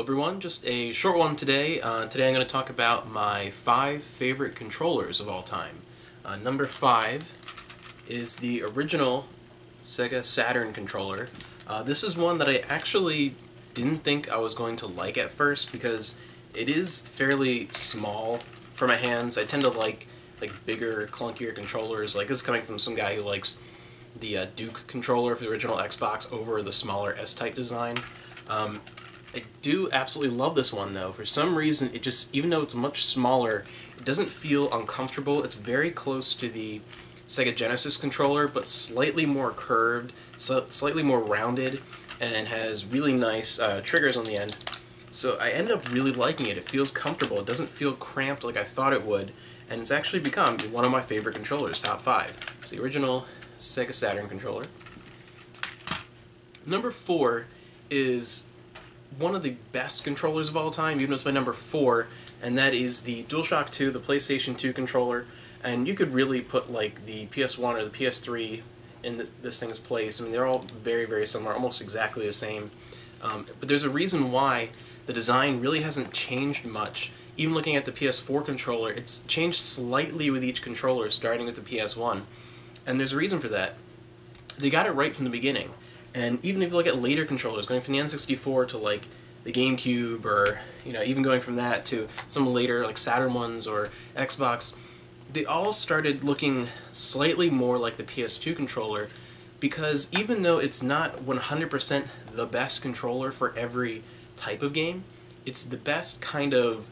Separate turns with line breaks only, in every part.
everyone, just a short one today. Today I'm going to talk about my 5 favorite controllers of all time. Number 5 is the original Sega Saturn controller. This is one that I actually didn't think I was going to like at first because it is fairly small for my hands. I tend to like bigger, clunkier controllers. Like this is coming from some guy who likes the Duke controller for the original Xbox over the smaller S-type design. I do absolutely love this one though. For some reason, it just, even though it's much smaller, it doesn't feel uncomfortable. It's very close to the Sega Genesis controller, but slightly more curved, slightly more rounded, and has really nice triggers on the end. So I ended up really liking it. It feels comfortable. It doesn't feel cramped like I thought it would, and it's actually become one of my favorite controllers, top 5. It's the original Sega Saturn controller. Number 4 is one of the best controllers of all time, even though it's my number 4, and that is the DualShock 2, the PlayStation 2 controller. And you could really put like the PS1 or the PS3 in this thing's place. I mean, they're all very, very similar, almost exactly the same. But there's a reason why the design really hasn't changed much. Even looking at the PS4 controller, it's changed slightly with each controller, starting with the PS1. And there's a reason for that. They got it right from the beginning. And even if you look at later controllers, going from the N64 to like the GameCube, or even going from that to some later like Saturn ones or Xbox, they all started looking slightly more like the PS2 controller, because even though it's not 100% the best controller for every type of game, it's the best kind of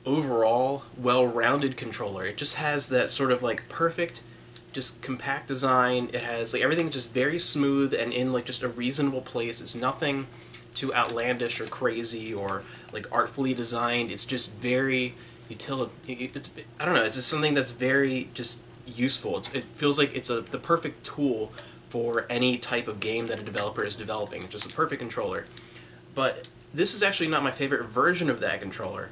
overall well-rounded controller. It just has that sort of like perfect, just compact design. It has like everything just very smooth and in like just a reasonable place. It's nothing too outlandish or crazy or like artfully designed. It's just very I don't know, it's just something that's very just useful. It feels like it's the perfect tool for any type of game that a developer is developing. It's just a perfect controller. But this is actually not my favorite version of that controller.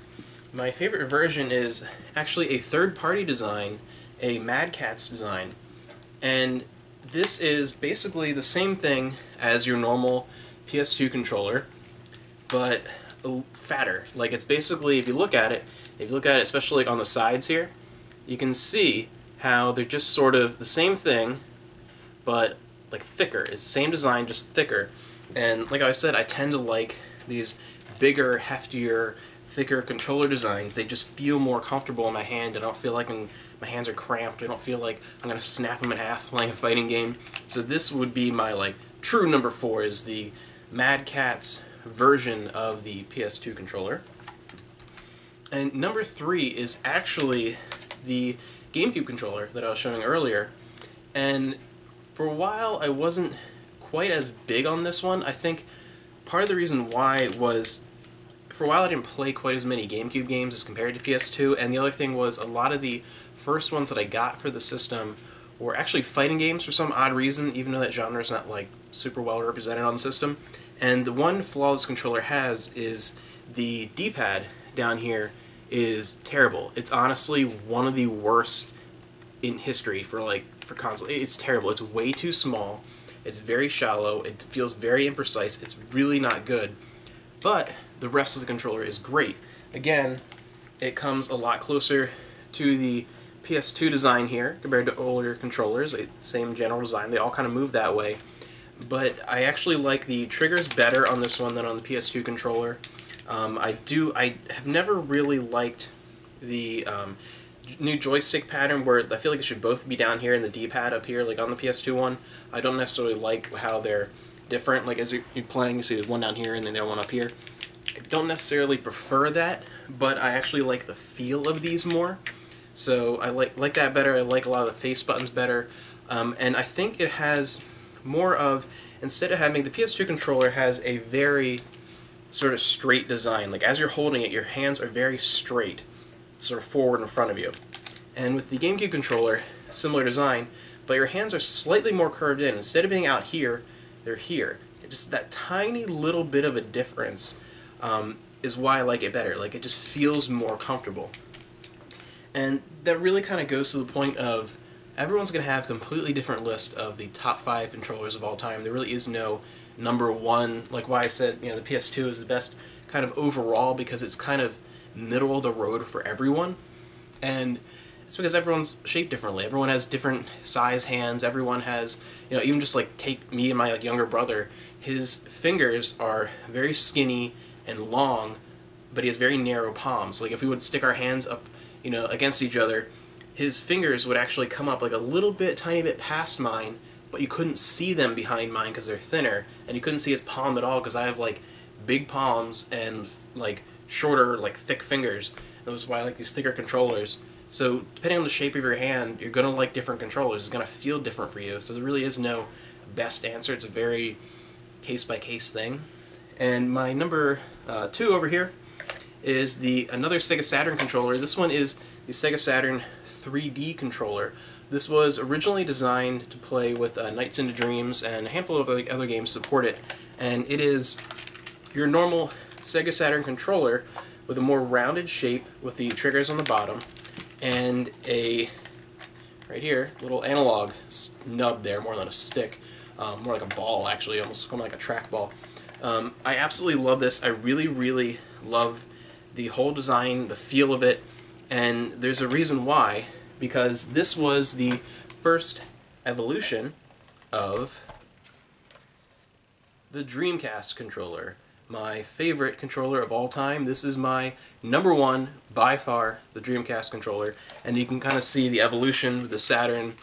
My favorite version is actually a third-party design, a Mad Catz design, and this is basically the same thing as your normal PS2 controller, but fatter. Like, it's basically, if you look at it especially like on the sides here, you can see how they're just sort of the same thing, but like thicker. It's the same design, just thicker. And like I said, I tend to like these bigger, heftier, thicker controller designs. They just feel more comfortable in my hand. I don't feel like my hands are cramped. I don't feel like I'm gonna snap them in half playing a fighting game. So this would be my like true number 4, is the Mad Catz version of the PS2 controller. And number 3 is actually the GameCube controller that I was showing earlier. And for a while I wasn't quite as big on this one. I think part of the reason why was, for a while I didn't play quite as many GameCube games as compared to PS2, and the other thing was a lot of the first ones that I got for the system were actually fighting games for some odd reason, even though that genre is not like super well represented on the system. And the one flaw this controller has is the D-pad down here is terrible. It's honestly one of the worst in history for console. It's terrible. It's way too small. It's very shallow. It feels very imprecise. It's really not good. But the rest of the controller is great. Again, it comes a lot closer to the PS2 design here compared to older controllers. Same general design. They all kind of move that way. But I actually like the triggers better on this one than on the PS2 controller. I have never really liked the new joystick pattern, where I feel like it should both be down here and the D-pad up here, like on the PS2 one. I don't necessarily like how they're different. Like as you're playing, you see there's one down here and then there's one up here. I don't necessarily prefer that, but I actually like the feel of these more. So I like that better. I like a lot of the face buttons better. And I think it has more of, instead of having, the PS2 controller has a very sort of straight design. Like as you're holding it, your hands are very straight, sort of forward in front of you. And with the GameCube controller, similar design, but your hands are slightly more curved in. Instead of being out here, they're here. Just that tiny little bit of a difference is why I like it better. Like, it just feels more comfortable. And that really kind of goes to the point of, everyone's going to have a completely different list of the top 5 controllers of all time. There really is no number 1, like why I said, the PS2 is the best kind of overall because it's kind of middle of the road for everyone. And it's because everyone's shaped differently. Everyone has different size hands. Everyone has, you know, even just like take me and my like younger brother, his fingers are very skinny and long, but he has very narrow palms. Like if we would stick our hands up, you know, against each other, his fingers would actually come up like a little bit, tiny bit past mine, but you couldn't see them behind mine because they're thinner, and you couldn't see his palm at all because I have like big palms and like shorter, like thick fingers. That was why I like these thicker controllers. So depending on the shape of your hand, you're going to like different controllers. It's going to feel different for you. So there really is no best answer. It's a very case-by-case thing. And my number 2 over here is another Sega Saturn controller. This one is the Sega Saturn 3D controller. This was originally designed to play with Nights into Dreams, and a handful of other games support it. And it is your normal Sega Saturn controller with a more rounded shape with the triggers on the bottom, and a, right here, little analog nub there, more than a stick, more like a ball actually, almost kind of like a trackball. I absolutely love this. I really, really love the whole design, the feel of it, and there's a reason why, because this was the first evolution of the Dreamcast controller. My favorite controller of all time. This is my number 1, by far, the Dreamcast controller. And you can kind of see the evolution with the Saturn,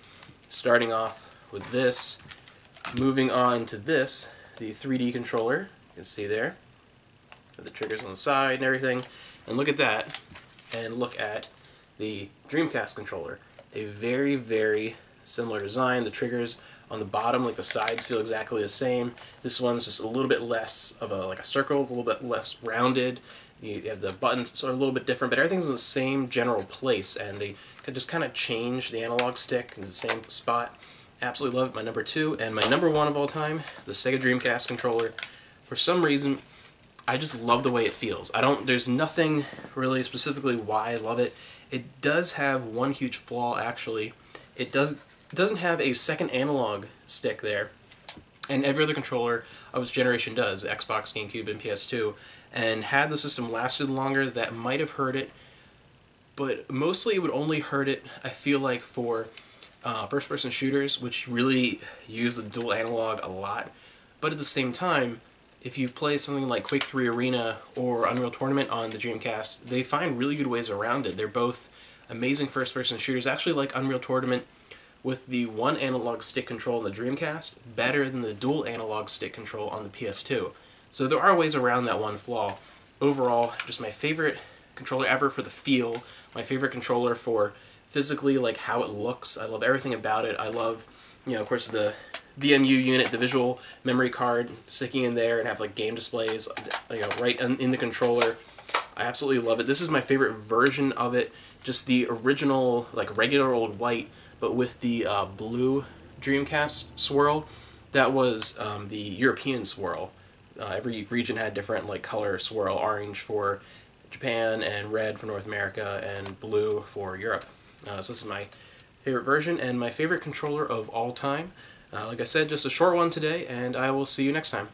starting off with this, moving on to this, the 3D controller. You can see there, with the triggers on the side and everything. And look at that, and look at the Dreamcast controller. A very, very similar design. The triggers on the bottom, like the sides, feel exactly the same. This one's just a little bit less of like a circle, a little bit less rounded. You have the buttons sort of a little bit different, but everything's in the same general place, and they could just kind of change the analog stick in the same spot. Absolutely love it. My number 2, and my number 1 of all time, the Sega Dreamcast controller. For some reason, I just love the way it feels. There's nothing really specifically why I love it. It does have one huge flaw, actually. It doesn't have a second analog stick there, and every other controller of its generation does, Xbox, GameCube, and PS2, and had the system lasted longer, that might have hurt it, but mostly it would only hurt it, I feel like, for first-person shooters, which really use the dual analog a lot. But at the same time, if you play something like Quake 3 Arena or Unreal Tournament on the Dreamcast, they find really good ways around it. They're both amazing first-person shooters. Actually, like Unreal Tournament with the one analog stick control on the Dreamcast, better than the dual analog stick control on the PS2. So there are ways around that one flaw. Overall, just my favorite controller ever for the feel, my favorite controller for physically, like how it looks. I love everything about it. I love, you know, of course, the VMU unit, the visual memory card sticking in there, and have like game displays, you know, right in the controller. I absolutely love it. This is my favorite version of it, just the original, like regular old white, but with the blue Dreamcast swirl. That was the European swirl. Every region had different like color swirl, orange for Japan and red for North America and blue for Europe. So this is my favorite version and my favorite controller of all time. Like I said, just a short one today, and I will see you next time.